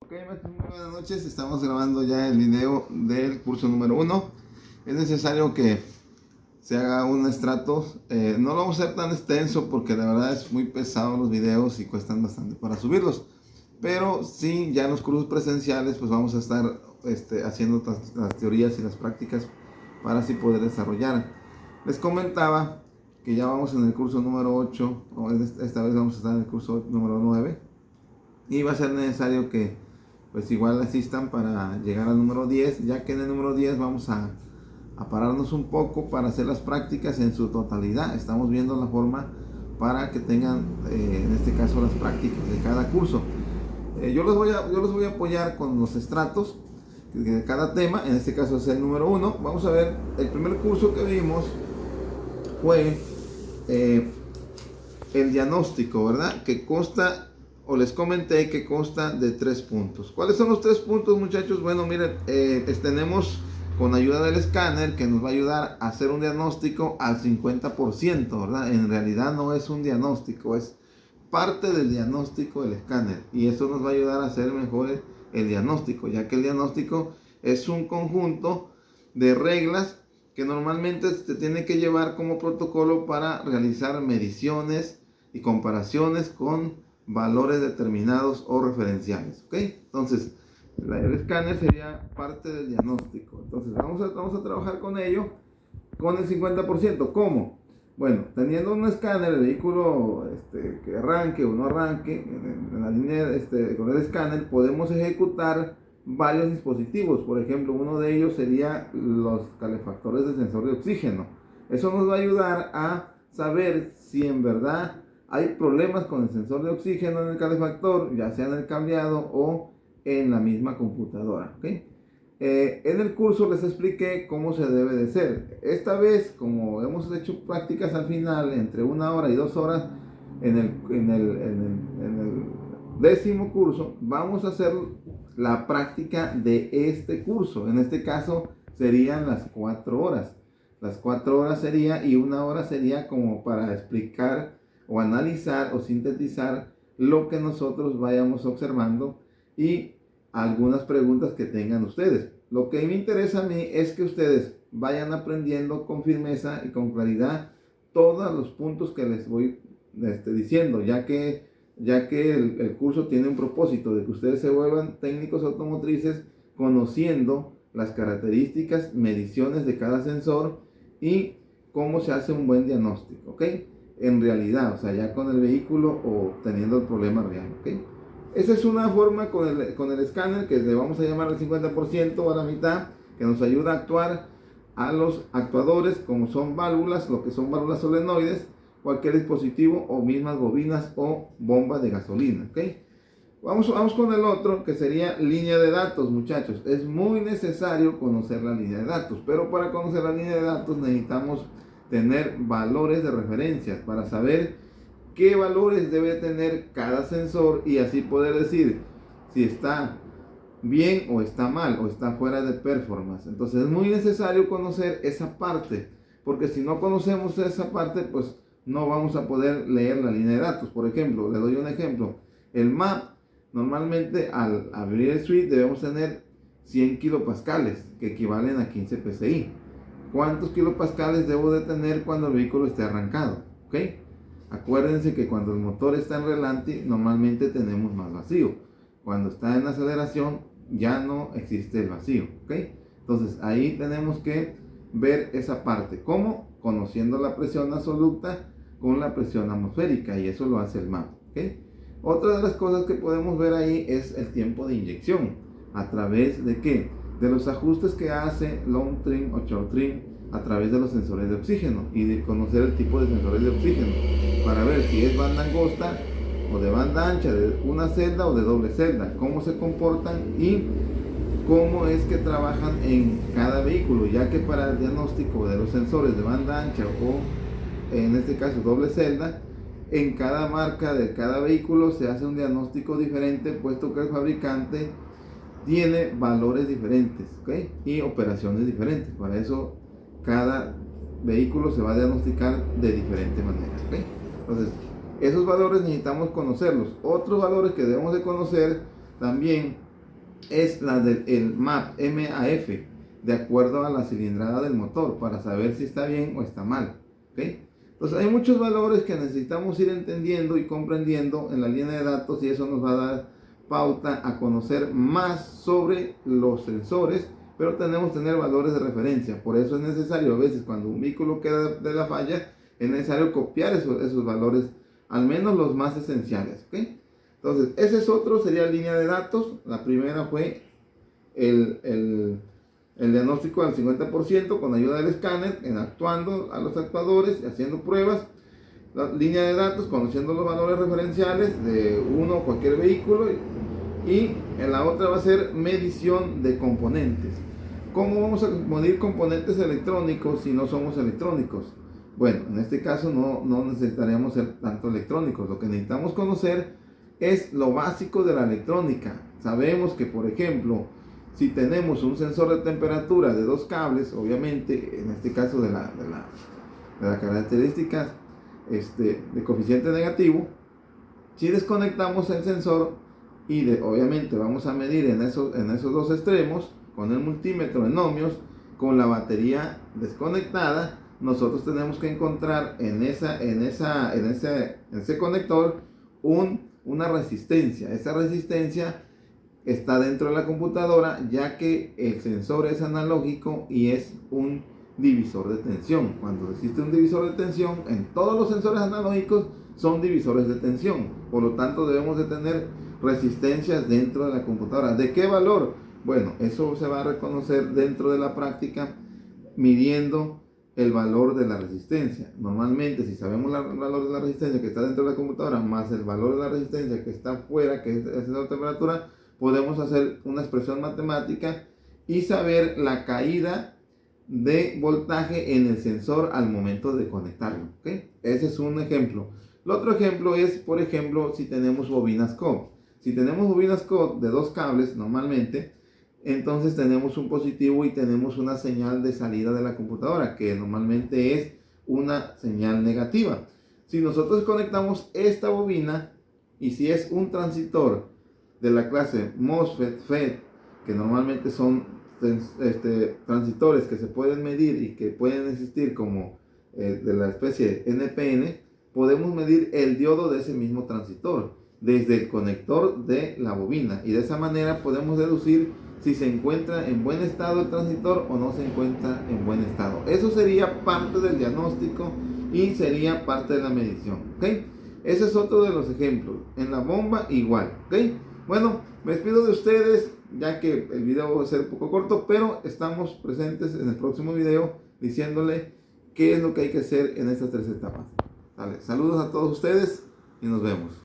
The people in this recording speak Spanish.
Ok, maestros, muy buenas noches. Estamos grabando ya el video del curso número 1. Es necesario que se haga un estrato. No lo vamos a hacer tan extenso porque la verdad es muy pesado los videos y cuestan bastante para subirlos. Pero sí, ya en los cursos presenciales pues vamos a estar haciendo las teorías y las prácticas para así poder desarrollar. Les comentaba que ya vamos en el curso número 8, o esta vez vamos a estar en el curso número 9. Y va a ser necesario que pues igual asistan para llegar al número 10, ya que en el número 10 vamos a pararnos un poco para hacer las prácticas en su totalidad. Estamos viendo la forma para que tengan, en este caso, las prácticas de cada curso. Yo los voy a apoyar con los estratos de cada tema. En este caso es el número 1. Vamos a ver, el primer curso que vimos fue el diagnóstico, ¿verdad? Que consta, o les comenté que consta de 3 puntos. ¿Cuáles son los 3 puntos, muchachos? Bueno, miren, tenemos con ayuda del escáner que nos va a ayudar a hacer un diagnóstico al 50%, ¿verdad? En realidad no es un diagnóstico, es parte del diagnóstico del escáner, y eso nos va a ayudar a hacer mejor el diagnóstico, ya que el diagnóstico es un conjunto de reglas que normalmente se tiene que llevar como protocolo para realizar mediciones y comparaciones con valores determinados o referenciales, ¿ok? Entonces, el escáner sería parte del diagnóstico. Entonces, vamos a trabajar con ello con el 50%. ¿Cómo? Bueno, teniendo un escáner, el vehículo que arranque o no arranque, en la línea con el escáner podemos ejecutar varios dispositivos. Por ejemplo, uno de ellos sería los calefactores de sensor de oxígeno. Eso nos va a ayudar a saber si en verdad hay problemas con el sensor de oxígeno en el calefactor, ya sea en el cableado o en la misma computadora, ¿ok? En el curso les expliqué cómo se debe de hacer. Esta vez, como hemos hecho prácticas al final, entre 1 hora y 2 horas, en el 10º curso, vamos a hacer la práctica de este curso. En este caso serían las 4 horas. Las 4 horas sería, y 1 hora sería como para explicar o analizar o sintetizar lo que nosotros vayamos observando y algunas preguntas que tengan ustedes. Lo que me interesa a mí es que ustedes vayan aprendiendo con firmeza y con claridad todos los puntos que les voy diciendo, ya que el curso tiene un propósito de que ustedes se vuelvan técnicos automotrices conociendo las características, mediciones de cada sensor y cómo se hace un buen diagnóstico, ¿ok? En realidad, o sea, ya con el vehículo o teniendo el problema real, ¿ok? Esa es una forma con el escáner que le vamos a llamar al 50% o a la mitad, que nos ayuda a actuar a los actuadores, como son válvulas, lo que son válvulas solenoides, cualquier dispositivo o mismas bobinas o bombas de gasolina, ¿ok? Vamos con el otro, que sería línea de datos, muchachos. Es muy necesario conocer la línea de datos, pero para conocer la línea de datos necesitamos tener valores de referencia para saber qué valores debe tener cada sensor y así poder decir si está bien o está mal o está fuera de performance. Entonces es muy necesario conocer esa parte, porque si no conocemos esa parte, pues no vamos a poder leer la línea de datos. Por ejemplo, le doy un ejemplo. El MAP, normalmente al abrir el switch debemos tener 100 kilopascales, que equivalen a 15 psi. ¿Cuántos kilopascales debo de tener cuando el vehículo esté arrancado? ¿Ok? Acuérdense que cuando el motor está en relante, normalmente tenemos más vacío. Cuando está en aceleración, ya no existe el vacío, ¿ok? Entonces ahí tenemos que ver esa parte. ¿Cómo? Conociendo la presión absoluta con la presión atmosférica, y eso lo hace el MAP, ¿ok? Otra de las cosas que podemos ver ahí es el tiempo de inyección. ¿A través de qué? De los ajustes que hace long trim o short trim a través de los sensores de oxígeno, y de conocer el tipo de sensores de oxígeno para ver si es banda angosta o de banda ancha, de una celda o de doble celda, cómo se comportan y cómo es que trabajan en cada vehículo, ya que para el diagnóstico de los sensores de banda ancha o en este caso doble celda, en cada marca de cada vehículo se hace un diagnóstico diferente, puesto que el fabricante tiene valores diferentes, ¿okay? Y operaciones diferentes. Para eso cada vehículo se va a diagnosticar de diferente manera, ¿okay? Entonces esos valores necesitamos conocerlos. Otros valores que debemos de conocer también es la del el MAF, de acuerdo a la cilindrada del motor, para saber si está bien o está mal. ¿Okay? Entonces hay muchos valores que necesitamos ir entendiendo y comprendiendo en la línea de datos, y eso nos va a dar pauta a conocer más sobre los sensores, pero tenemos que tener valores de referencia. Por eso es necesario, a veces cuando un vehículo queda de la falla, es necesario copiar esos valores, al menos los más esenciales. ¿Okay? Entonces, ese es otro, sería línea de datos. La primera fue el diagnóstico al 50% con ayuda del escáner, en actuando a los actuadores y haciendo pruebas. La línea de datos, conociendo los valores referenciales de uno o cualquier vehículo. Y en la otra va a ser medición de componentes. ¿Cómo vamos a medir componentes electrónicos si no somos electrónicos? Bueno, en este caso no necesitaremos ser tanto electrónicos. Lo que necesitamos conocer es lo básico de la electrónica. Sabemos que, por ejemplo, si tenemos un sensor de temperatura de dos cables, obviamente, en este caso de las características de coeficiente negativo, si desconectamos el sensor y obviamente vamos a medir en esos dos extremos, con el multímetro en ohmios, con la batería desconectada, nosotros tenemos que encontrar en ese conector una resistencia. Esa resistencia está dentro de la computadora, ya que el sensor es analógico y es un divisor de tensión. Cuando existe un divisor de tensión, en todos los sensores analógicos son divisores de tensión. Por lo tanto, debemos de tener resistencias dentro de la computadora. ¿De qué valor? Bueno, eso se va a reconocer dentro de la práctica midiendo el valor de la resistencia. Normalmente, si sabemos el valor de la resistencia que está dentro de la computadora más el valor de la resistencia que está fuera, que es la temperatura, podemos hacer una expresión matemática y saber la caída de voltaje en el sensor al momento de conectarlo. ¿Okay? Ese es un ejemplo. El otro ejemplo es, por ejemplo, si tenemos bobinas COP. Si tenemos bobinas COP de dos cables normalmente, entonces tenemos un positivo y tenemos una señal de salida de la computadora, que normalmente es una señal negativa. Si nosotros conectamos esta bobina, y si es un transistor de la clase MOSFET, FET, que normalmente son transistores que se pueden medir y que pueden existir como de la especie NPN, podemos medir el diodo de ese mismo transistor desde el conector de la bobina, y de esa manera podemos deducir si se encuentra en buen estado el transistor o no se encuentra en buen estado. Eso sería parte del diagnóstico y sería parte de la medición. ¿Okay? Ese es otro de los ejemplos. En la bomba igual. ¿Okay? Bueno, me despido de ustedes, ya que el video va a ser un poco corto, pero estamos presentes en el próximo video diciéndole qué es lo que hay que hacer en estas tres etapas. Vale, saludos a todos ustedes y nos vemos.